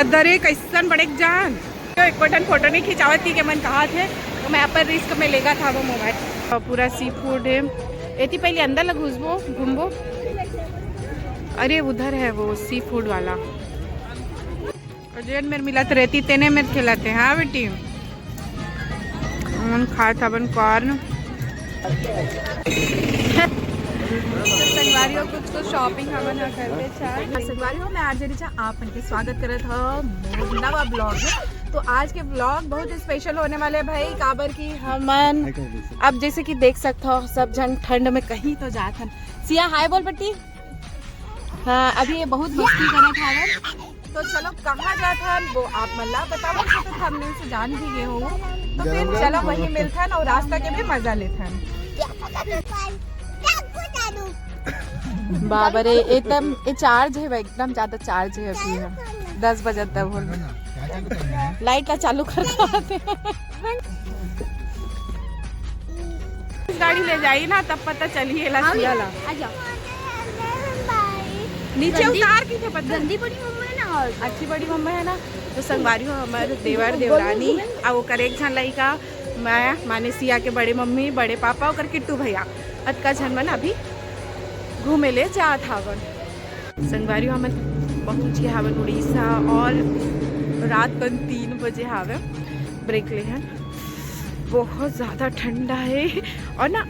दरे कैसन बड़े जान तो एक बटन फोटो नहीं खिंचावत थी कि मन कहा थे तो मैं पर रिस्क में लेगा था वो मोबाइल। पूरा सी फूड है। एती पहले अंदर लग घूमबो। अरे उधर है वो सी फूड वाला जेन मेरे मिलत रहती तेने में खिलाते। हाँ बेटी मन खा था बन कॉर्न संगवारियों कुछ शॉपिंग हमन करते चाहे संगवारियों में आज आप उनके स्वागत करत हो मोर नवा ब्लॉग में। तो आज के ब्लॉग बहुत स्पेशल होने वाले भाई काबर की हमन अब जैसे कि देख सकते हो सब जन ठंड में कहीं तो जात हन। सिया हाय बोल बेटी। हाँ अभी ये बहुत मस्ती करत हवन तो चलो कहाँ जात हन वो आप मल्ला बताओ तो हमने से जान भी गए हो तो फिर चलो वही मिलथन और रास्ता के भी मजा लेथन। बाबा रे एकदम ये चार्ज है एकदम ज्यादा चार्ज है अभी है 10 बजे तक बोल लाइट का चालू करके आते गाड़ी ले जाइए ना तब पता चलिए ला नीचे उतार की थे पता गंदी बड़ी मम्मा है ना और अच्छी बड़ी मम्मा है ना तो संगवारी हो हमारे देवर देवरानी और वो करे एक झन लड़का मैं माने सिया के बड़े मम्मी बड़े पापा और किट्टू भैया अतका झन मन अभी घूमे ले जात हावन। संगवारी हमन पहुँच गए हावन उड़ीसा और रात को 3 बजे हावे ब्रेक ले हैं। बहुत ज़्यादा ठंडा है और ना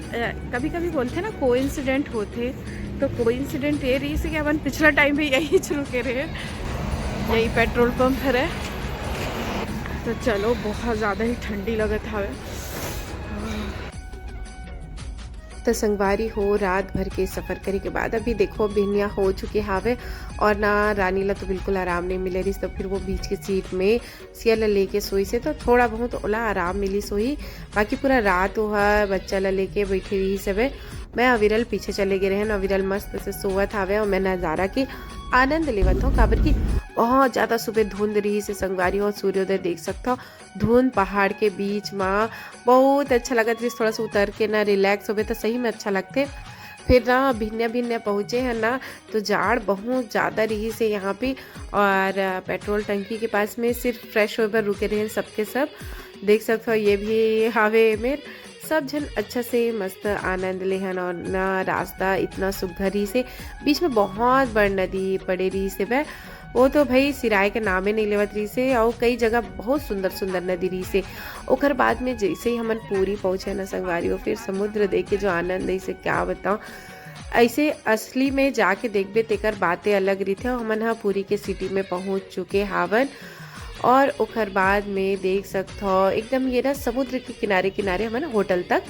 कभी कभी बोलते ना कोइंसिडेंट होते तो कोइंसिडेंट ये रही से कि अपन पिछला टाइम भी यही रुके रहे यही पेट्रोल पंप है तो चलो बहुत ज़्यादा ही ठंडी लगत हावे। तो संगवारी हो रात भर के सफ़र करे के बाद अभी देखो बिहनिया हो चुके हावे और ना रानी ला तो बिल्कुल आराम नहीं मिले रही तो फिर वो बीच की सीट में सिया ला लेके सोई से तो थोड़ा बहुत ओला आराम मिली सोई बाकी पूरा रात वह बच्चा ला लेके बैठी रही सब। मैं अविरल पीछे चले गए रहे अविरल मस्त से सोवत हावे और मैं नज़ारा की आनंद लेवत हूँ काबर की बहुत ज़्यादा सुबह धुंध रही से संगवारी और सूर्योदय देख सकता हूँ धुंध पहाड़ के बीच में बहुत अच्छा लगत रही थोड़ा सा उतर के ना रिलैक्स हो तो सही में अच्छा लगते। फिर ना भिन्न पहुँचे हैं ना तो जाड़ बहुत ज़्यादा रही से यहाँ पे और पेट्रोल टंकी के पास में सिर्फ फ्रेश होकर रुके रहे सबके सब देख सकते हो ये भी हावे मेरे सब जन अच्छा से मस्त आनंद लेहन और ना रास्ता इतना सुघरी से बीच में बहुत बड़ नदी पड़े रही से वह वो तो भाई सिराय के नामे नहीं लेवत रही से और कई जगह बहुत सुंदर सुंदर नदी रही से। ओकर बाद में जैसे ही हमन पूरी पहुँचे ना संगवारी फिर समुद्र देखे जो आनंद ऐसे क्या बताऊँ ऐसे असली में जाके देखबे तेकर बातें अलग रही थे। हमन हाँ पूरी के सिटी में पहुँच चुके हावन और ओकर बाद में देख सकते हो एकदम ये ना समुद्र के किनारे किनारे हम होटल तक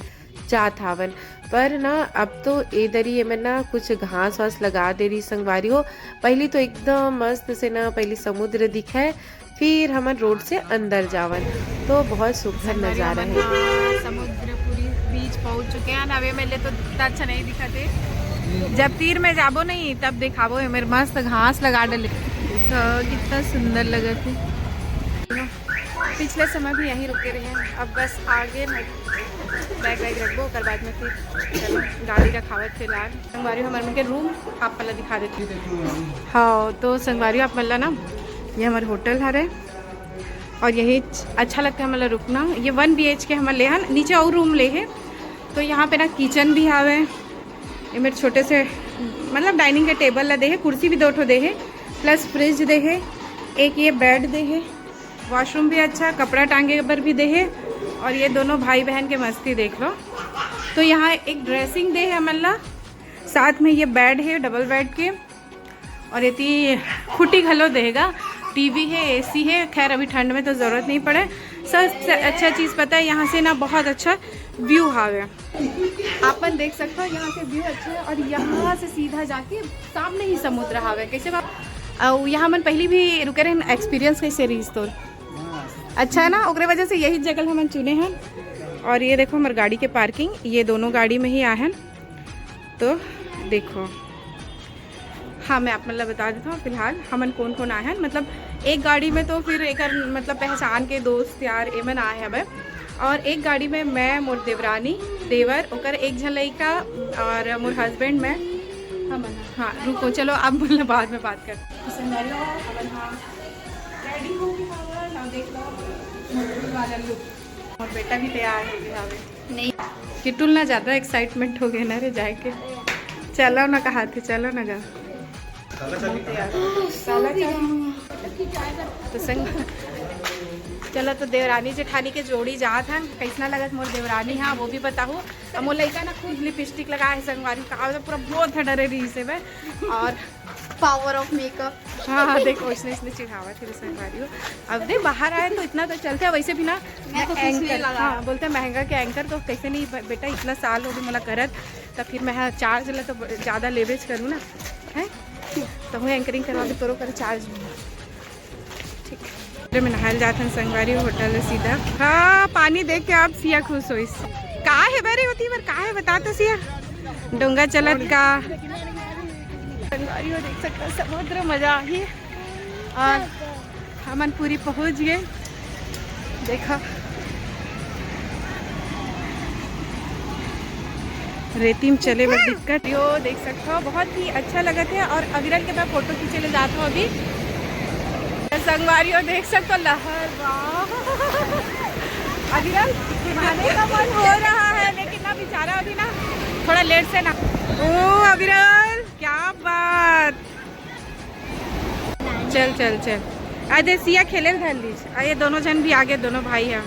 जात हावन पर ना अब तो इधर ही में ना कुछ घास वास लगा दे रही संगवारी हो। पहली तो एकदम मस्त से ना पहली समुद्र दिखे फिर हम रोड से अंदर जावन तो बहुत सुंदर नज़ारा है। समुद्र पूरी बीच पहुंच चुके हैं अवे मेले तो इतना अच्छा नहीं दिखाते जब तीर में जाबो नहीं तब दिखाबो मेरे मस्त घास लगा डले तो कितना सुंदर लगे थे। पिछले समय भी यहीं रुके रहे अब बस आगे बैग वैग रखबो कर बाद में फिर चलो गाड़ी रखावत फिलहाल संगवारी हमारे मन के रूम आप पल्ला दिखा देती हाँ तो संगवारी आप मल्ला ना ये हमारे होटल हरे और यही अच्छा लगता है हमारा रुकना। ये 1 BHK हमारे ले हैं नीचे और रूम ले है तो यहाँ पे ना किचन भी आवे ये मेरे छोटे से मतलब डाइनिंग के टेबल ला दे है कुर्सी भी 2 ठो दे है प्लस फ्रिज दे है एक ये बेड दे है वॉशरूम भी अच्छा कपड़ा टांगे पर भी दे है और ये दोनों भाई बहन के मस्ती देख लो। तो यहाँ एक ड्रेसिंग दे है मल्ला साथ में ये बेड है डबल बेड के और ये खुटी घलो देगा टीवी है AC है। खैर अभी ठंड में तो ज़रूरत नहीं पड़े। सबसे अच्छा चीज़ पता है यहाँ से ना बहुत अच्छा व्यू हावे आपन देख सकते हो यहाँ के व्यू अच्छे है और यहाँ से सीधा जाके सामने ही समुद्र हावे कैसे यहाँ मन पहली भी रुके रहे एक्सपीरियंस कैसे रही तो अच्छा है ना ओकरे वजह से यही जगह हम चुने हैं। और ये देखो हमारे गाड़ी के पार्किंग ये दोनों गाड़ी में ही आए हैं तो देखो हाँ मैं आप मतलब बता देता हूँ फिलहाल हमन कौन कौन आए हैं मतलब एक गाड़ी में तो फिर एक मतलब पहचान के दोस्त यार एमन आए हैं भाई और एक गाड़ी में मैं मोर देवरानी देवर ओकर एक झन लड़का और मोर हस्बैंड मैं हम हाँ रुको चलो अब मतलब बाद में बात कर रेडी हो गई हवा ना, देख लो वाला लुक। और बेटा भी तैयार हो गया हवे नहीं किटुल ना ज़्यादा एक्साइटमेंट हो गए ना रे जाए के। चलो ना कहा थे, चलो ना जा तो संग। चलो तो देवरानी जेठानी के जोड़ी जात हैं, कैसना लगत मोर देवरानी। हाँ वो भी बताओ। अब मोर लड़का ना खूब लिपस्टिक लगाए है संगवारी का, पूरा बहुत डरे रही से मैं। और पावर ऑफ मेकअप। हाँ देखो इसने चिढ़ावा थे संगवारी हो। अब देख बाहर आए तो इतना तो चलते हैं, वैसे भी ना एंकर। हाँ बोलते हैं महंगा के एंकर तो कैसे नहीं बेटा, इतना साल हो गई मला करत, तो फिर मैं चार्ज ला तो ज़्यादा लेवेज करूँ ना है, तो हूँ एंकरिंग करवा के तोरो कर चार्ज ठीक। में नहाल जाते हैं संगवारी होटल सीधा। हाँ पानी देख के आप सिया खुश हो। इस कहाँ है बरी होती है कहाँ है बता तो सिया। डोंगा चलत का संगवारी हो, देख सकते समुद्र मजा ही। और हमन पूरी पहुँच गए। देखा रेती में चले में दिक्कत यो देख सकते हो, बहुत ही अच्छा लगा था। और अविरल के मैं फोटो खींचे ले जाता हूँ अभी संगवारी हो, देख सकते हो लहर। अविरल नहाने का मन हो रहा है लेकिन ना बेचारा अभी ना थोड़ा लेट से ना। ओ अविरल क्या बात, चल चल चल आधे सिया खेले धर लीज। ये दोनों जन भी आगे, दोनों भाई हैं।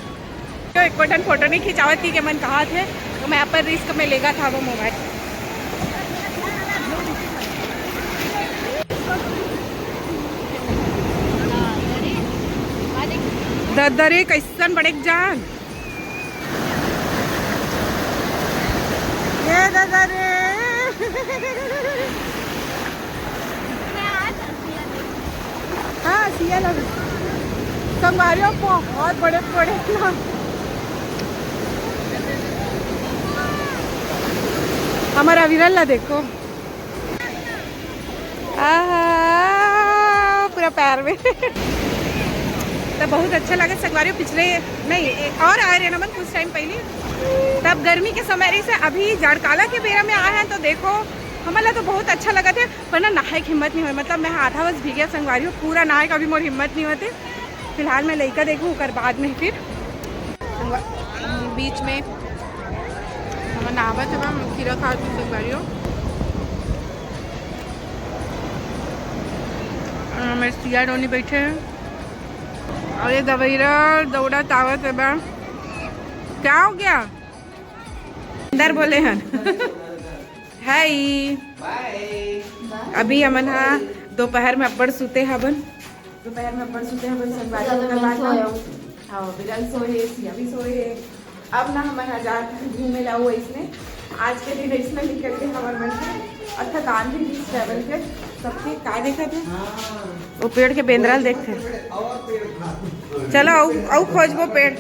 तो एक बटन फोटो नहीं खिंचावत थी कि मन कहा थे, तो मैं पर रिस्क में लेगा था वो मोबाइल। ददरे कैसन बड़े जान ये ददरे। हाँ सिया लग संगवारियों बहुत बड़े बड़े ना। हमारा विरल ला देखो पूरा पैर में तब बहुत अच्छा लगा संगवारी। पिछले नहीं और आए रहे नमन कुछ टाइम पहले, तब गर्मी के समय से अभी जाड़काला के बेरा में आए हैं तो देखो हमारा तो बहुत अच्छा लगा था। पर ना नहाए की हिम्मत नहीं हुई, मतलब मैं आधा बस भीगे संगवारी हूँ, पूरा नहाए का भी मोर हिम्मत नहीं होती। फिलहाल मैं लड़का देखूँ कर बाद में फिर बीच में हम नहावत है खीरा खा संगवारी हो। मेरे सिया डोनी बैठे हैं और ये दवैरा दौड़ा तावत है बा। क्या हो गया अंदर बोले हैं हाय अभी हमन हाँ दोपहर में अब्बड़ सुते हबन, दोपहर में अब्बड़ सुते हबन संगवारी। हाँ बिरल सोए, सिया भी सोए। अब ना हमन आजाद घूमे लाओ इसने आज के दिन इसमें निकल के हमारे मन से और थकान भी थी ट्रैवल के सबके का देखा थे वो पेड़ के बेंदराल देखते। चलो आओ खोज वो पेड़,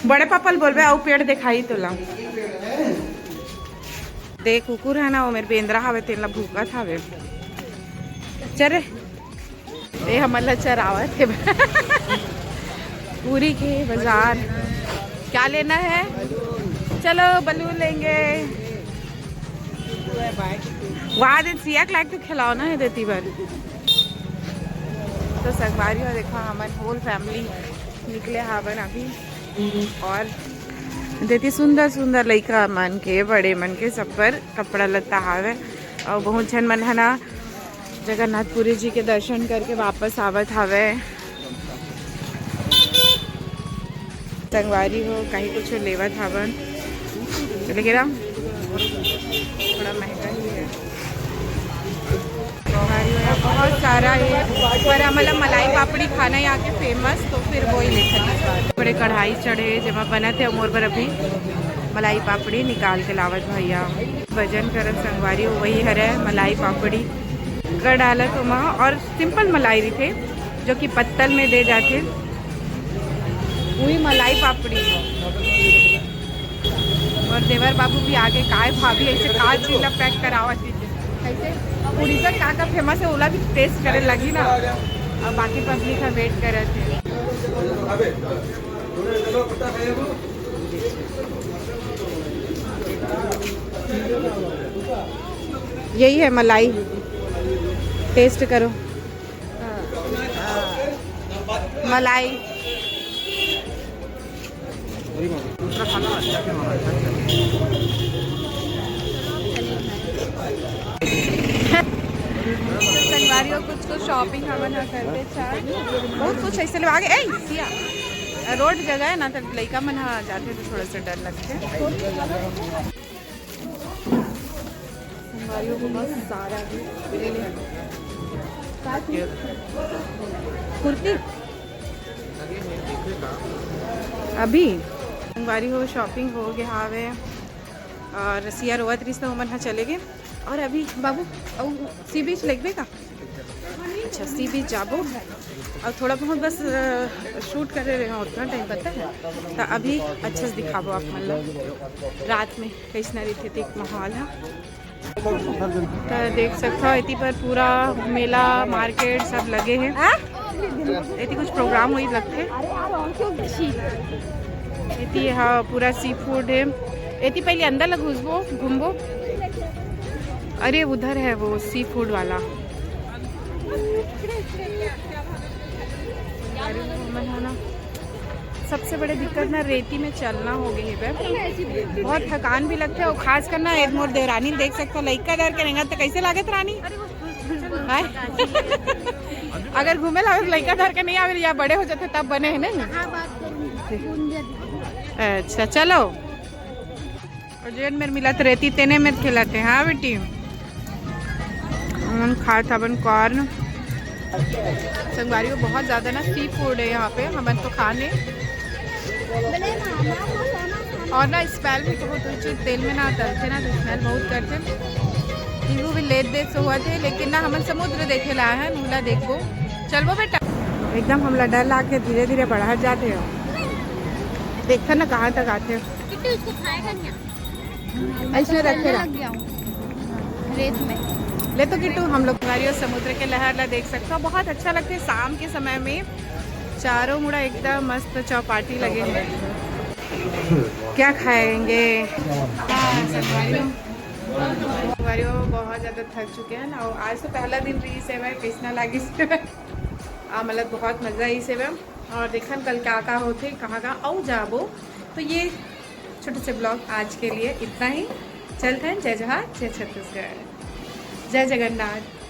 बड़े पापल बोलबे आओ पेड़ दिखाई तो लाओ। देख कुकुर है ना वो मेरे बेंदरा हवे तेला भूखा था वे चरे ये हमला चरावत है पूरी के बाजार। क्या लेना है चलो बलून लेंगे। वहाँ दिन सिया लाइक तो खिलौना है देती बार तो संगवारी और देखो हमारे होल फैमिली निकले हावन अभी। और देती सुंदर सुंदर लड़का मन के बड़े मन के सब पर कपड़ा लता हावे। और बहुत जन मन है ना जगन्नाथपुरी जी के दर्शन करके वापस आवत हावे। संगवारी हो कहीं कुछ लेवत हावन लेकिन थोड़ा महंगा ही है। बहुत सारा ये पर मतलब मलाई पापड़ी खाना यहाँ के फेमस तो फिर वही लेते बड़े कढ़ाई चढ़े जमा बना थे मोर पर अभी मलाई पापड़ी निकाल के लावत भैया भजन करत संगवारी हो। वही हरे मलाई पापड़ी कर डाला तो वहाँ और सिंपल मलाई भी थे जो कि पत्तल में दे जाते वही मलाई पापड़ी। और देवर बाबू भी आगे काय भाभी ऐसे का चीला पैक करावत ऐसे उड़ीसा का फेमस है ओला भी टेस्ट करे लगी ना। और बाकी पब्लिक का वेट कर रहे थे। यही है मलाई टेस्ट करो। मलाई। संगवारियों कुछ कुछ शॉपिंग हमन ह करते चार बहुत कुछ ऐसे लोग आगे ए सिया रोड जगह है ना तो लइका मन ह जाते तो थोड़ा सा डर लगते। संगवारियों को बहुत सारा कुर्ती अभी संगवारी हो शॉपिंग हो गया हावे और सिया रोवत रिश्ते हमन ह चले गए और अभी बाबू सी बीच लगबे का अच्छा सी बीच जाबो और थोड़ा बहुत बस शूट करे रहे हैं उतना टाइम पता है तो अभी अच्छा से दिखाबो आप मतलब रात में कैसना रही माहौल है तो देख सकते हो इतनी पर पूरा मेला मार्केट सब लगे हैं इतनी कुछ प्रोग्राम हुई लगते इतनी हाँ पूरा सी फूड है इतनी पहले अंदर लग घुसबो घूमबो अरे उधर है वो सी फूड वाला सबसे बड़ी दिक्कत ना रेती में चलना हो गई है बहुत थकान भी लगता है और खास करना एक मोर देवरानी देख सकते हो लइका डर के रहेंगे तो कैसे लागत रानी अगर घूमे ला लइका डर के नहीं आवे या बड़े हो जाते तब बने हैं ना अच्छा चलो और जेन मेरे मिलत रहती तेने में खिलाते हाँ बेटी हम खा था बन कॉर्न संगवारी को बहुत ज़्यादा ना सी फूड है यहाँ पे हम तो खाने और ना स्मेल भी बहुत ऊँची तेल में ना तलते ना तो स्मेल बहुत करते वो भी लेट देख हुआ थे लेकिन ना हम समुद्र देखे ला है नूला देखो चलो बेटा एकदम हम डर ला के धीरे धीरे बढ़ा जाते हो देखते ना कहाँ तक आते ऐसे रखे रेत में ले तो किट्टू हम लोग और समुद्र के लहर ला देख सकते हो बहुत अच्छा लगता है शाम के समय में चारों मुड़ा एकदम मस्त चौपाटी लगे हैं क्या खाएंगे हाँ संगवारियों बहुत ज़्यादा थक चुके हैं ना और आज तो पहला दिन रही सेवा कैसना लगी सेवा मतलब बहुत मज़ा आई सेवा और देखन कल क्या होते कहाँ और जाबो तो ये छोटे से ब्लॉग आज के लिए इतना ही चलते हैं जय जोहार जय छत्तीसगढ़ जय जगन्नाथ।